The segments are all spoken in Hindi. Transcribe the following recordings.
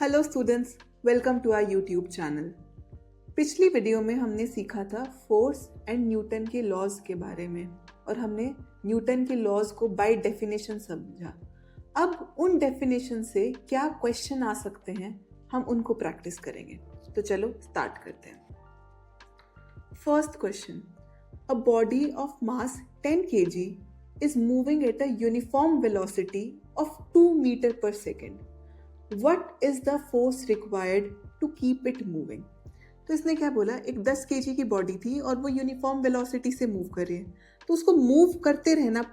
Hello students, welcome to our YouTube channel. पिछली वीडियो में हमने सीखा था फोर्स एंड न्यूटन के लॉज के बारे में और हमने न्यूटन के लॉज को बाय डेफिनेशन समझा। अब उन डेफिनेशन से क्या क्वेश्चन आ सकते हैं हम उनको प्रैक्टिस करेंगे। तो चलो स्टार्ट करते हैं। First question, a body of mass 10 kg is moving at a uniform velocity of 2 meter per second. What is the force required to keep it moving? तो इसने क्या बोला, एक 10 kg की बॉडी थी और वो यूनिफॉर्म वेलोसिटी से मूव कर रही है, तो उसको मूव करते रहना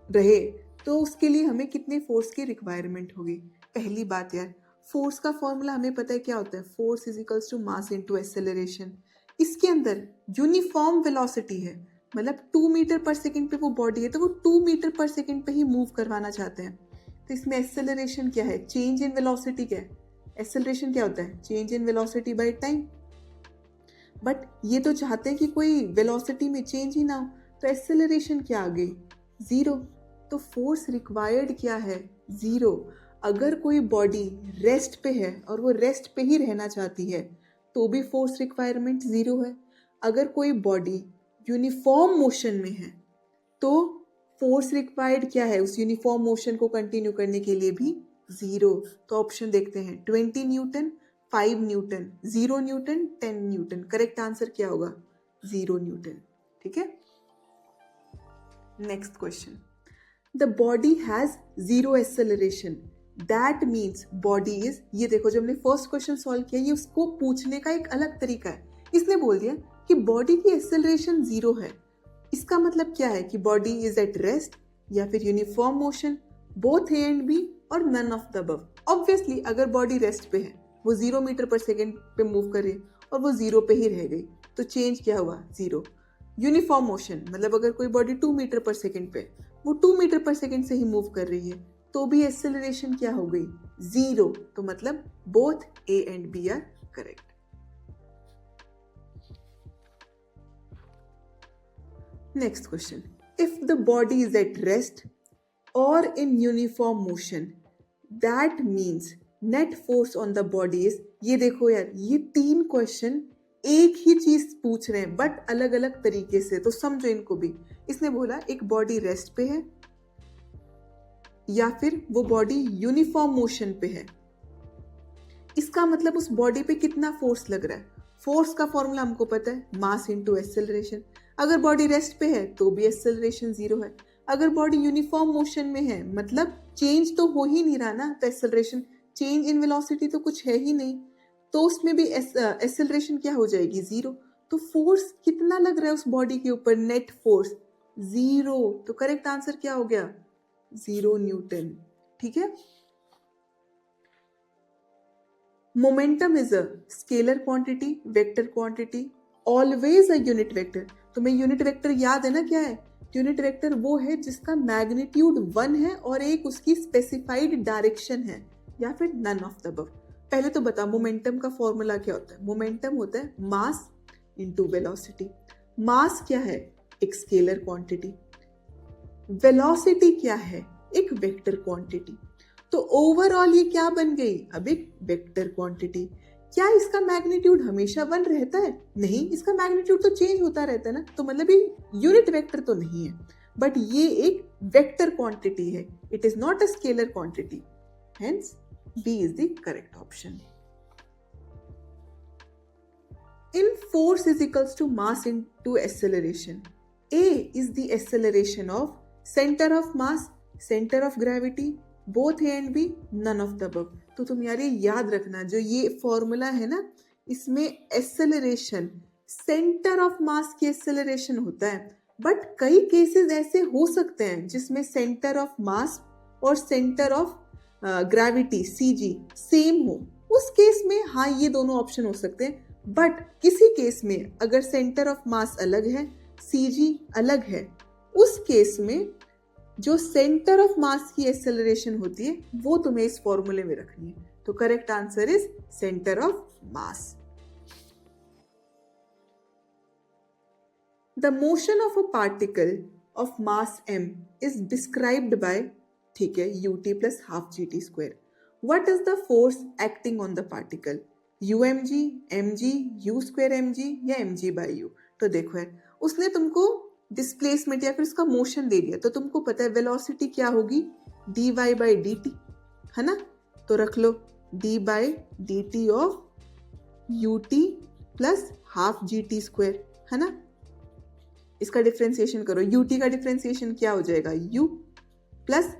रहे तो उसके लिए हमें कितने फोर्स की रिक्वायरमेंट होगी। पहली बात यार, फोर्स का फॉर्मूला हमें पता है क्या होता है, force is equals to mass into acceleration. इसके अंदर यूनिफॉर्म वेलोसिटी है, मतलब 2 मीटर पर सेकेंड पे वो बॉडी है, तो वो 2 मीटर पर सेकेंड पे ही मूव करवाना चाहते हैं। तो इसमें एक्सेलरेशन क्या है, चेंज इन वेलोसिटी क्या है, एक्सेलरेशन क्या होता है, change in velocity by time. But ये तो चाहते हैं कि कोई वेलोसिटी में चेंज ही ना हो, तो एक्सेलरेशन क्या आ गई, जीरो। तो फोर्स रिक्वायर्ड क्या है, जीरो। अगर कोई बॉडी रेस्ट पे है और वो रेस्ट पे ही रहना चाहती है तो भी फोर्स रिक्वायरमेंट जीरो है। अगर कोई बॉडी यूनिफॉर्म मोशन में है तो फोर्स रिक्वायर्ड क्या है, उस यूनिफॉर्म मोशन को कंटिन्यू करने के लिए भी जीरो। तो ऑप्शन देखते हैं, 20 Newton, 5 Newton, 0 Newton, 10 Newton. Correct answer क्या होगा, 0 न्यूटन। ठीक है। Next question, the body has zero acceleration, that means body is, ये देखो जब हमने फर्स्ट क्वेश्चन सॉल्व किया, ये उसको पूछने का एक अलग तरीका है। इसने बोल दिया कि बॉडी की एक्सेलरेशन जीरो है, इसका मतलब क्या है कि बॉडी इज एट रेस्ट या फिर uniform motion, both A and B और none of the above. Obviously अगर बॉडी रेस्ट पे है, वो 0 मीटर पर सेकेंड पे मूव कर रही है और वो 0 पे ही रह गई, तो चेंज क्या हुआ, जीरो। यूनिफॉर्म मोशन मतलब अगर कोई बॉडी 2 मीटर पर सेकेंड पे, वो 2 मीटर पर सेकेंड से ही मूव कर रही है, तो भी एक्सेलरेशन क्या हो गई, जीरो। तो मतलब both A and B are correct. Next question, if the body is at rest or in uniform motion, that means net force on the body is, ये देखो यार, ये 3 क्वेश्चन एक ही चीज पूछ रहे हैं बट अलग अलग तरीके से, तो समझो इनको भी। इसने बोला एक बॉडी रेस्ट पे है या फिर वो बॉडी यूनिफॉर्म मोशन पे है, इसका मतलब उस बॉडी पे कितना फोर्स लग रहा है। फोर्स का फॉर्मूला हमको पता है, मास इनटू एक्सेलरेशन। अगर बॉडी रेस्ट पे है तो भी एक्सेलरेशन जीरो है। अगर बॉडी यूनिफॉर्म मोशन में है मतलब चेंज तो हो ही नहीं रहा ना, तो एक्सेलरेशन, चेंज इन वेलोसिटी तो कुछ है ही नहीं, तो उसमें भी एक्सेलरेशन क्या हो जाएगी, जीरो। तो फोर्स कितना लग रहा है उस बॉडी के ऊपर, नेट फोर्स जीरो। तो करेक्ट आंसर क्या हो गया, 0 न्यूटन। ठीक है। Momentum is a scalar quantity, vector quantity, always a unit vector. तुम्हें यूनिट वेक्टर याद है ना क्या है, यूनिट वेक्टर वो है जिसका मैग्नीट्यूड 1 है और एक उसकी स्पेसिफाइड डायरेक्शन है, या फिर नन ऑफ द अबव। पहले तो बता मोमेंटम का फॉर्मूला क्या होता है। मोमेंटम होता है मास इनटू वेलोसिटी। मास क्या है, एक स्केलर क्वांटिटी। वेलोसिटी क्या है, एक वेक्टर क्वांटिटी। तो ओवरऑल ये क्या बन गई, अब एक वेक्टर क्वांटिटी। क्या इसका मैग्नीट्यूड हमेशा 1 रहता है, नहीं, इसका मैग्नीट्यूड तो चेंज होता रहता है ना, तो मतलब ये यूनिट वेक्टर तो नहीं है, बट ये एक वेक्टर क्वांटिटी है, it is not a scalar quantity, hence B is the correct option. In force is equals to mass into acceleration, A is the acceleration of centre of mass, centre of gravity, both A and B, none of the above. तो तुम यार ये याद रखना, जो ये फॉर्मूला है ना, इसमें एक्सेलरेशन सेंटर ऑफ मास की एक्सेलरेशन होता है, बट कई केसेस ऐसे हो सकते हैं जिसमें सेंटर ऑफ मास और centre of gravity CG same हो, उस केस में हाँ ये दोनों ऑप्शन हो सकते हैं। बट किसी केस में अगर सेंटर ऑफ मास अलग है, सीजी अलग है, उस केस में जो सेंटर ऑफ मास की एक्सेलरेशन होती है वो तुम्हें इस फॉर्मूले में रखनी है। तो correct answer is centre of mass. The motion of a particle of mass m is described bye, ठीक है, ut plus half gt square. What is the force acting on the particle, UmG, mg, u square mg या mg बाई u। तो देखो यार, उसने तुमको डिस्प्लेसमेंट या फिर उसका मोशन दे दिया, तो तुमको पता है वेलोसिटी क्या होगी, dy बाई dt, है ना। तो रख लो d by dt of ut plus half gt square, है ना। इसका डिफ्रेंसिएशन करो, ut का डिफ्रेंसिएशन क्या हो जाएगा, u प्लस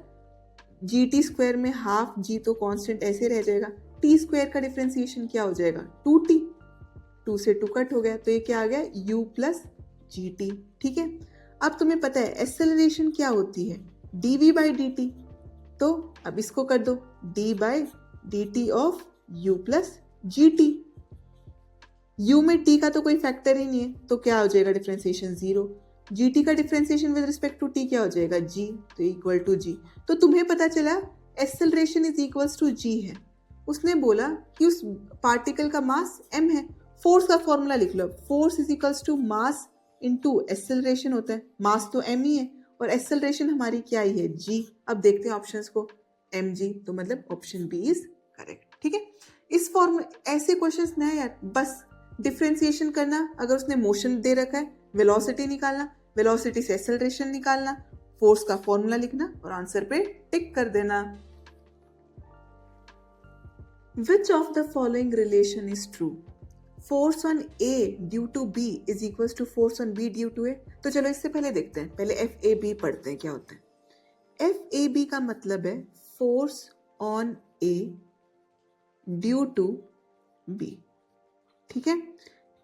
gt स्क्वायर में हाफ g तो कांस्टेंट ऐसे रह जाएगा, t स्क्वायर का डिफ्रेंसिएशन क्या हो जाएगा 2t, 2 से 2 कट हो गया, तो ये क्या आ गया u प्लस gt। ठीक है, अब तुम्हें पता है एक्सेलरेशन क्या होती है, dv बाई dt, तो अब इसको कर दो d by dt of u plus gt। u में t का तो कोई फैक्टर ही नहीं है, तो क्या हो जाएगा डिफरेंशिएशन 0। gt का differentiation with respect to t क्या हो जाएगा g, तो इक्वल टू g। तो तुम्हें पता चला acceleration is equals to g है। उसने बोला कि उस पार्टिकल का मास m है, फोर्स का फॉर्मूला लिख लो, force is equals to mass into acceleration होता है, मास तो m ही है और एक्सेलरेशन हमारी क्या ही है g। अब देखते हैं ऑप्शंस को, mg, तो मतलब ऑप्शन बी इज करेक्ट। ठीक है, इस फॉर्म ऐसे क्वेश्चंस ना यार, बस डिफरेंशिएशन करना, अगर उसने मोशन दे रखा है वेलोसिटी निकालना, वेलोसिटी से एक्सेलरेशन निकालना, फोर्स का फॉर्मूला लिखना और आंसर पे टिक कर देना। Which of the following relation is true? Force on A due to B is equals to force on B due to A। तो चलो इससे पहले देखते हैं, पहले FAB पढ़ते हैं क्या होता है। FAB का मतलब है force on A due to B। ठीक है,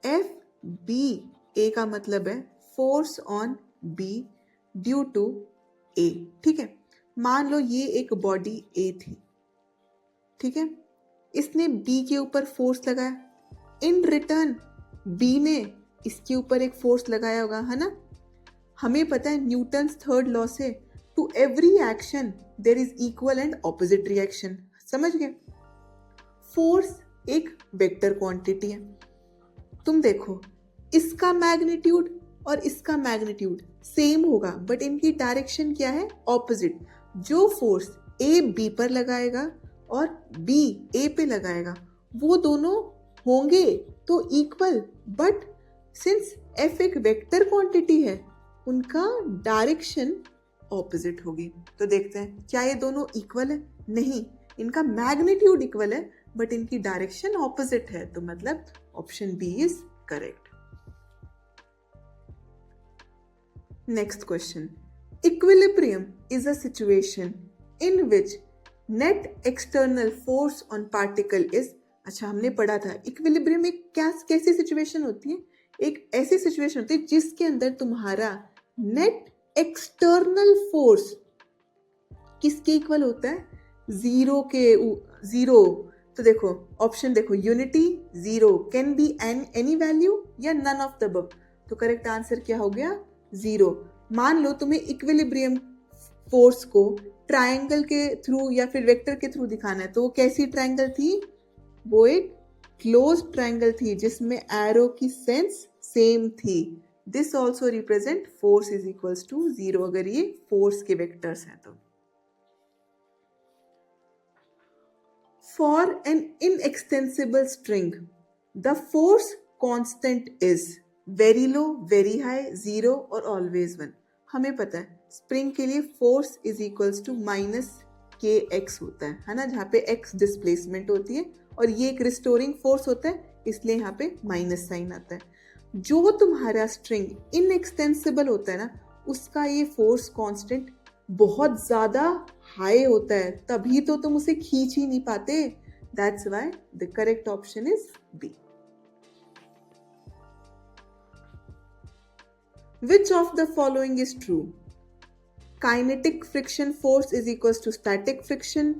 FBA का मतलब है force on B due to A। ठीक है, मान लो ये एक बॉडी A थी, ठीक है, इसने B के ऊपर फोर्स लगाया, इन रिटर्न B ने इसके ऊपर एक फोर्स लगाया होगा, है ना। हमें पता है न्यूटन्स थर्ड लॉ से, to every action there is equal and opposite reaction. समझ गए, फोर्स एक वेक्टर क्वांटिटी है। तुम देखो इसका मैग्नीट्यूड और इसका मैग्नीट्यूड सेम होगा, बट इनकी डायरेक्शन क्या है, ऑपोजिट। जो फोर्स ए बी पर लगाएगा और बी ए पे लगाएगा, वो दोनों होंगे तो इक्वल, बट सिंस एफ एक वेक्टर क्वांटिटी है, उनका डायरेक्शन ऑपोजिट होगी। तो देखते हैं क्या ये दोनों इक्वल है, नहीं, इनका मैग्नीट्यूड इक्वल है बट इनकी डायरेक्शन ऑपोजिट है, तो मतलब option B is correct. Next question, equilibrium is a situation in which net external force on particle is. अच्छा, हमने पढ़ा था इक्विलिब्रियम एक कैसी सिचुएशन होती है, एक ऐसी सिचुएशन होती है जिसके अंदर तुम्हारा नेट एक्सटर्नल फोर्स किसके इक्वल होता है, जीरो के, जीरो। तो देखो ऑप्शन देखो, unity, zero, can be any value या नन ऑफ द अबव। तो करेक्ट आंसर क्या हो गया, जीरो। मान लो तुम्हें इक्विलिब्रियम फोर्स को ट्रायंगल के थ्रू या फिर वेक्टर के थ्रू दिखाना है, तो वो कैसी ट्रायंगल थी, वो एक क्लोज ट्रायंगल थी जिसमें एरो की सेंस सेम थी। This also represent force is equals to zero, अगर ये फोर्स के वेक्टर्स हैं तो। For an inextensible string, the force constant is very low, very high, zero और always one। हमें पता है स्प्रिंग के लिए force is equals to minus k x होता है ना, जहाँ पे एक्स डिस्प्लेसमेंट होती है और ये एक रिस्टोरिंग फोर्स होता है, इसलिए यहाँ पे माइनस साइन आता है। जो तुम्हारा स्ट्रिंग इनएक्सटेंसिबल होता है ना, उसका ये फोर्स कांस्टेंट बहुत ज्यादा हाई होता है, तभी तो तुम उसे खींच ही नहीं पाते। That's why the correct option is B. Which of the following is true? Kinetic friction force is equals to static friction.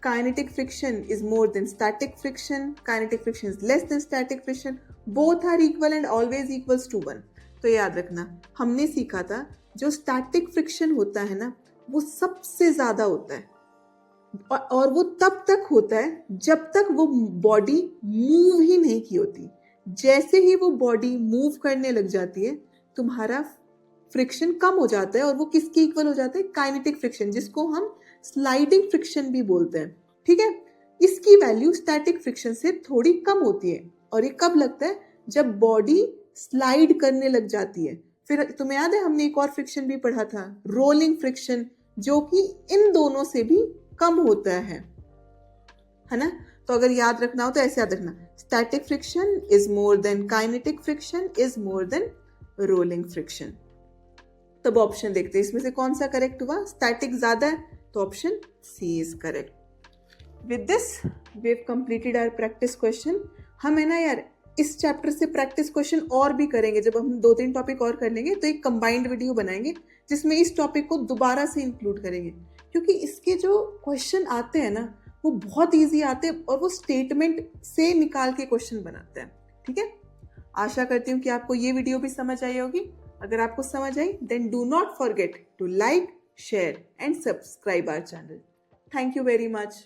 Kinetic friction is more than static friction. Kinetic friction is less than static friction. Both are equal and always equals to 1. तो याद रखना, हमने सीखा था जो स्टैटिक फ्रिक्शन होता है ना, वो सबसे ज्यादा होता है और वो तब तक होता है जब तक वो बॉडी मूव ही नहीं की होती। जैसे ही वो बॉडी मूव करने लग जाती है, तुम्हारा फ्रिक्शन कम हो जाता है और वो किसके इक्वल हो जाता है, काइनेटिक फ्रिक्शन, जिसको हम स्लाइडिंग फ्रिक्शन भी बोलते हैं। ठीक है, इसकी वैल्यू स्टैटिक फ्रिक्शन से थोड़ी कम होती है। और ये कब लगता है? जब बॉडी स्लाइड करने लग जाती है। फिर तुम्हें याद है हमने एक और फ्रिक्शन भी पढ़ा था, रोलिंग फ्रिक्शन, जो कि इन दोनों से भी कम होता है ना? तो अगर याद रखना हो तो ऐसे याद रखना, static friction is more than kinetic friction is more than rolling friction. तब ऑप्शन देखते हैं इसमें से कौन सा करेक्ट हुआ। स्टैटिक ज्यादा है तो option C is correct. With this we have completed our practice question. हम है ना यार इस चैप्टर से प्रैक्टिस क्वेश्चन और भी करेंगे। जब हम 2-3 टॉपिक और कर लेंगे तो एक कंबाइंड वीडियो बनाएंगे जिसमें इस टॉपिक को दोबारा से इंक्लूड करेंगे, क्योंकि इसके जो क्वेश्चन आते हैं ना वो बहुत ईजी आते हैं और वो स्टेटमेंट से निकाल के क्वेश्चन बनाते हैं। ठीक है, आशा करती हूँ कि आपको ये वीडियो भी समझ आई होगी। अगर आपको समझ आई then do not forget to like, share and subscribe our channel. Thank you very much.